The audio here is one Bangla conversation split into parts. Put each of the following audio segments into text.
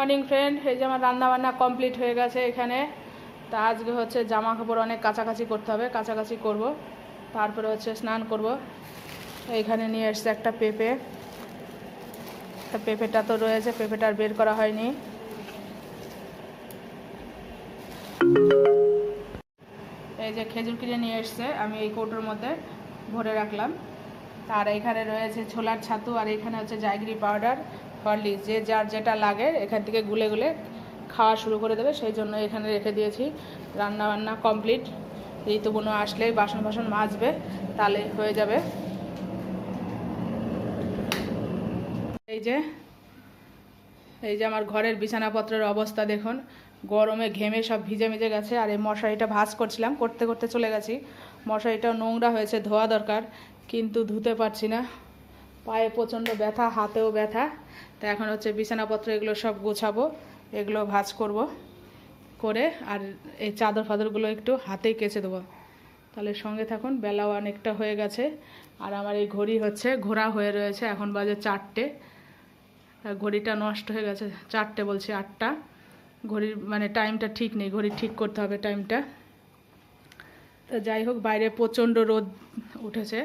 মর্নিং ফ্রেন্ড, এই যে আমার রান্না বান্না কমপ্লিট হয়ে গেছে এখানে। তা আজকে হচ্ছে জামা কাপড় অনেক কাছাকাছি করতে হবে, কাছাকাছি করব, তারপরে হচ্ছে স্নান করব। এইখানে নিয়ে এসছে একটা পেঁপে, পেঁপেটা তো রয়েছে, পেঁপেটা আর বের করা হয়নি। এই যে খেজুর কিনে নিয়ে এসছে, আমি এই কৌটোর মধ্যে ভরে রাখলাম। আর এখানে রয়েছে ছোলার ছাতু, আর এখানে হচ্ছে জায়গিরি পাউডার, হরলিক্স, যে যার যেটা লাগে এখান থেকে গুলে গুলে খাওয়া শুরু করে দেবে, সেই জন্য এখানে রেখে দিয়েছি। রান্না বান্না কমপ্লিট। ঋতুবনু আসলেই বাসন বাসন মাজবে, তাহলে হয়ে যাবে। এই যে আমার ঘরের বিছানাপত্রের অবস্থা দেখুন, গরমে ঘেমে সব ভিজে ভিজে গেছে। আর এই মশারিটা ভাঁজ করছিলাম, করতে করতে চলে গেছি। মশারিটাও নোংরা হয়েছে, ধোয়া দরকার, কিন্তু ধুতে পারছি না। পায়ে প্রচণ্ড ব্যথা, হাতেও ব্যথা। তা এখন হচ্ছে বিছানাপত্র এগুলো সব গোছাবো, এগুলো ভাঁজ করব করে, আর এই চাদর ফাদরগুলো একটু হাতেই কেচে দেবো। তাহলে সঙ্গে থাকুন, বেলাও অনেকটা হয়ে গেছে। আর আমার এই ঘড়ি হচ্ছে ঘোরা হয়ে রয়েছে, এখন বাজে 4টে। ঘড়িটা নষ্ট হয়ে গেছে, 4টে বলছি 8টা। ঘড়ির মানে টাইমটা ঠিক নেই, ঘড়ি ঠিক করতে হবে টাইমটা। তো যাই হোক, বাইরে প্রচণ্ড রোদ উঠেছে।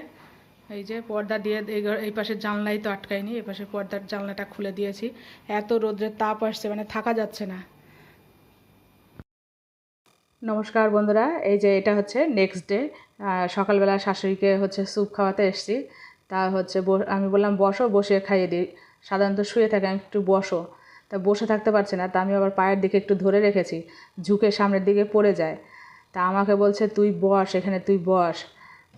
এই যে পর্দা দিয়ে এই পাশের জানলাই তো আটকায়নি, এই পাশের পর্দার জানলাটা খুলে দিয়েছি। এত রোদ্রের তাপ আসছে, মানে থাকা যাচ্ছে না। নমস্কার বন্ধুরা, এই যে এটা হচ্ছে নেক্সট ডে। সকালবেলা শাশুড়িকে হচ্ছে স্যুপ খাওয়াতে এসেছি। তা হচ্ছে আমি বললাম বসো, বসিয়ে খাইয়ে দিই। সাধারণত শুয়ে থাকে, আমি একটু বসো। তা বসে থাকতে পারছে না, তা আমি আবার পায়ের দিকে একটু ধরে রেখেছি, ঝুঁকে সামনের দিকে পড়ে যায়। তা আমাকে বলছে তুই বস এখানে, তুই বস।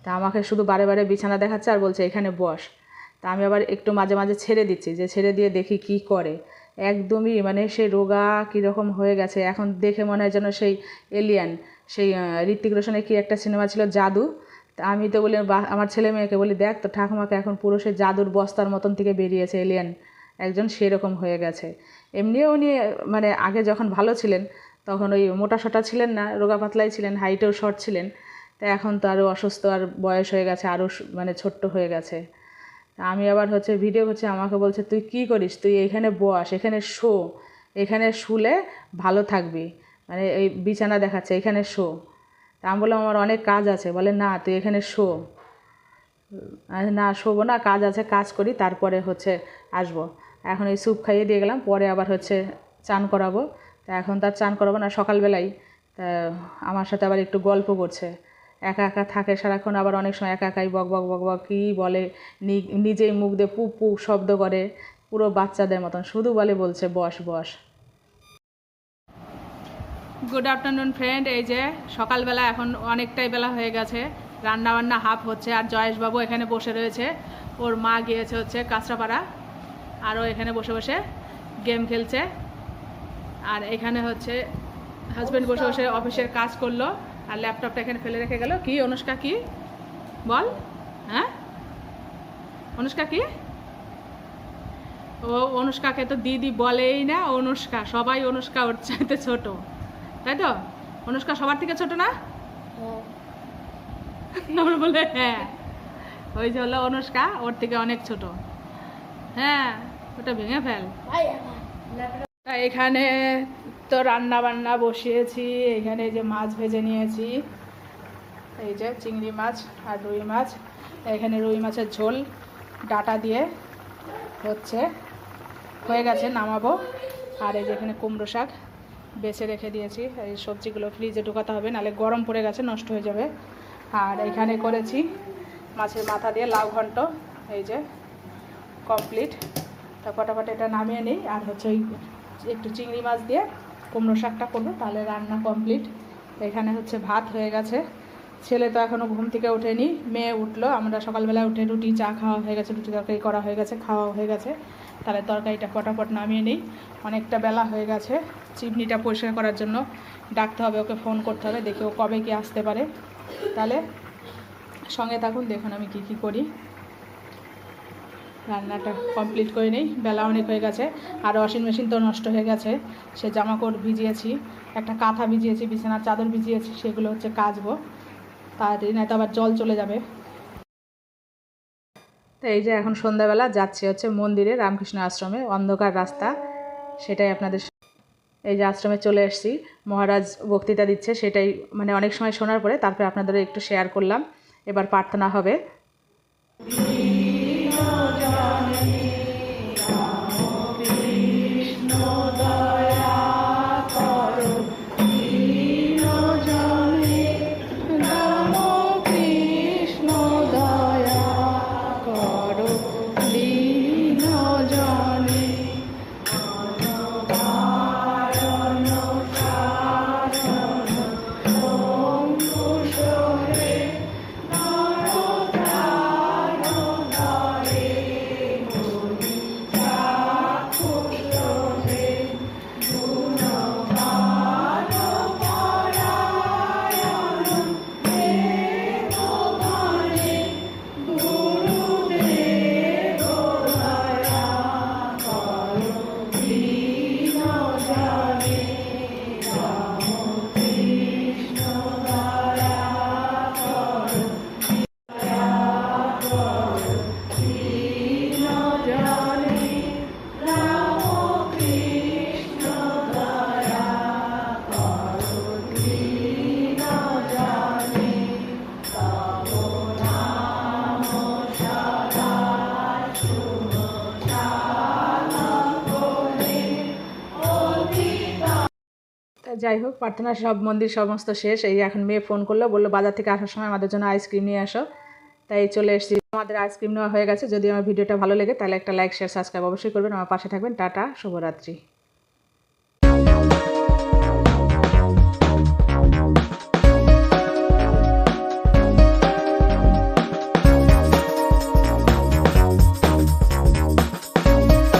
তা আমাকে শুধু বারে বারে বিছানা দেখাচ্ছে আর বলছে এখানে বস। তা আমি আবার একটু মাঝে মাঝে ছেড়ে দিচ্ছি, যে ছেড়ে দিয়ে দেখি কি করে। একদমই মানে সে রোগা কীরকম হয়ে গেছে, এখন দেখে মনে হয় যেন সেই এলিয়ান, সেই ঋত্বিক রোশনের কি একটা সিনেমা ছিল জাদু। তা আমি তো বলি আমার ছেলে মেয়েকে বলি, দেখ তো ঠাকুমাকে এখন পুরো সে জাদুর বস্তার মতন থেকে বেরিয়েছে এলিয়ান একজন, সেরকম হয়ে গেছে। এমনিও উনি মানে আগে যখন ভালো ছিলেন তখন ওই মোটা সোটা ছিলেন না, রোগা পাতলাই ছিলেন, হাইটেও শর্ট ছিলেন। তা এখন তো আরও অসুস্থ, আর বয়স হয়ে গেছে, আরও মানে ছোট্ট হয়ে গেছে। আমি আবার হচ্ছে ভিডিও করছি, আমাকে বলছে তুই কি করিস, তুই এখানে বস, এখানে শো, এখানে শুলে ভালো থাকবি, মানে এই বিছানা দেখাচ্ছে এখানে শো। তা আমি বললাম আমার অনেক কাজ আছে, বলে না তুই এখানে শো। না শোবো না, কাজ আছে, কাজ করি তারপরে হচ্ছে আসবো। এখন এই স্যুপ খাইয়ে দিয়ে গেলাম, পরে আবার হচ্ছে চান করাবো। তা এখন তার চান করাবো না, সকালবেলাই। তা আমার সাথে আবার একটু গল্প করছে, একা একা থাকে সারাক্ষণ, আবার অনেক সময় একা একাই বক বক বক বক কী বলে, নিজেই মুখ দিয়ে পুক পুক শব্দ করে, পুরো বাচ্চাদের মতন, শুধু বলছে বস বস। গুড আফটারনুন ফ্রেন্ড, এই যে সকালবেলা এখন অনেকটাই বেলা হয়ে গেছে, রান্না বান্না হাফ হচ্ছে। আর জয়েশবাবু এখানে বসে রয়েছে, ওর মা গিয়েছে হচ্ছে কাঁচরাপাড়া, আরও এখানে বসে বসে গেম খেলছে। আর এখানে হচ্ছে হাজব্যান্ড বসে বসে অফিসের কাজ করলো, আর ল্যাপটপটা এখানে ফেলে রেখে গেল। কি অনুষ্কা, কি বল? হ্যাঁ অনুষ্কা কি? ও অনুষ্কাকে তো দিদি বলেই না, অনুষ্কা, সবাই অনুষ্কা ওর চাইতে ছোট, তাই তো? অনুষ্কা সবার থেকে ছোট না? বলে হ্যাঁ, ওই যে হলো অনুষ্কা, ওর থেকে অনেক ছোট। হ্যাঁ, ওটা ভেঙে ফেল। তা এখানে তো রান্না বান্না বসিয়েছি, এখানে যে মাছ ভেজে নিয়েছি, এই যে চিংড়ি মাছ আর রুই মাছ। এখানে রুই মাছের ঝোল ডাটা দিয়ে হচ্ছে হয়ে গেছে, নামাবো। আর এই যে এখানে কুমড়ো শাক বেছে রেখে দিয়েছি, এই সবজিগুলো ফ্রিজে ঢোকাতে হবে, নাহলে গরম পড়ে গেছে, নষ্ট হয়ে যাবে। আর এখানে করেছি মাছের মাথা দিয়ে লাউ ঘন্ট, এই যে কমপ্লিট। তা ফটাফট এটা নামিয়ে নিই, আর হচ্ছে ওই একটু চিংড়ি মাছ দিয়ে কুমড়ো শাকটা করবো, তাহলে রান্না কমপ্লিট। এখানে হচ্ছে ভাত হয়ে গেছে। ছেলে তো এখনও ঘুম থেকে ওঠেনি, মেয়ে উঠলো। আমরা সকালবেলা উঠে রুটি চা খাওয়া হয়ে গেছে, রুটি তরকারি করা হয়ে গেছে, খাওয়া হয়ে গেছে। তাহলে তরকারিটা ফটাফট নামিয়ে নিই, অনেকটা বেলা হয়ে গেছে। চিমনিটা পরিষ্কার করার জন্য ডাকতে হবে, ওকে ফোন করতে হবে, দেখি ও কবে কি আসতে পারে। তাহলে সঙ্গে থাকুন, দেখুন আমি কি করি। রান্নাটা কমপ্লিট করে নিই, বেলা অনেক হয়ে গেছে। আর ওয়াশিং মেশিন তো নষ্ট হয়ে গেছে, সে জামাকাপড় ভিজিয়েছি, একটা কাঁথা ভিজিয়েছি, বিছানার চাদর ভিজিয়েছি, সেগুলো হচ্ছে কাচবো তাড়াতাড়ি, না তো আবার জল চলে যাবে। তো এই যে এখন সন্ধ্যাবেলা যাচ্ছি হচ্ছে মন্দিরে, রামকৃষ্ণ আশ্রমে, অন্ধকার রাস্তা, সেটাই আপনাদের এই যে আশ্রমে চলে এসেছি, মহারাজ বক্তৃতা দিচ্ছে, সেটাই মানে অনেক সময় শোনার পরে তারপরে আপনাদের একটু শেয়ার করলাম। এবার প্রার্থনা হবে। যাই হোক, প্রার্থনা সব মন্দির সমস্ত শেষ। এই এখন মেয়ে ফোন করলো, বললো বাজার থেকে আসার সময় আমাদের জন্য আইসক্রিম নিয়ে আসো। তাই চলে এসেছি। আমাদের আইসক্রিম নেওয়া হয়ে গেছে। যদি আমার ভিডিওটা ভালো লেগে তাহলে একটা লাইক, শেয়ার, সাবস্ক্রাইব অবশ্যই করবেন। আমার পাশে থাকবেন। টাটা, শুভরাত্রি।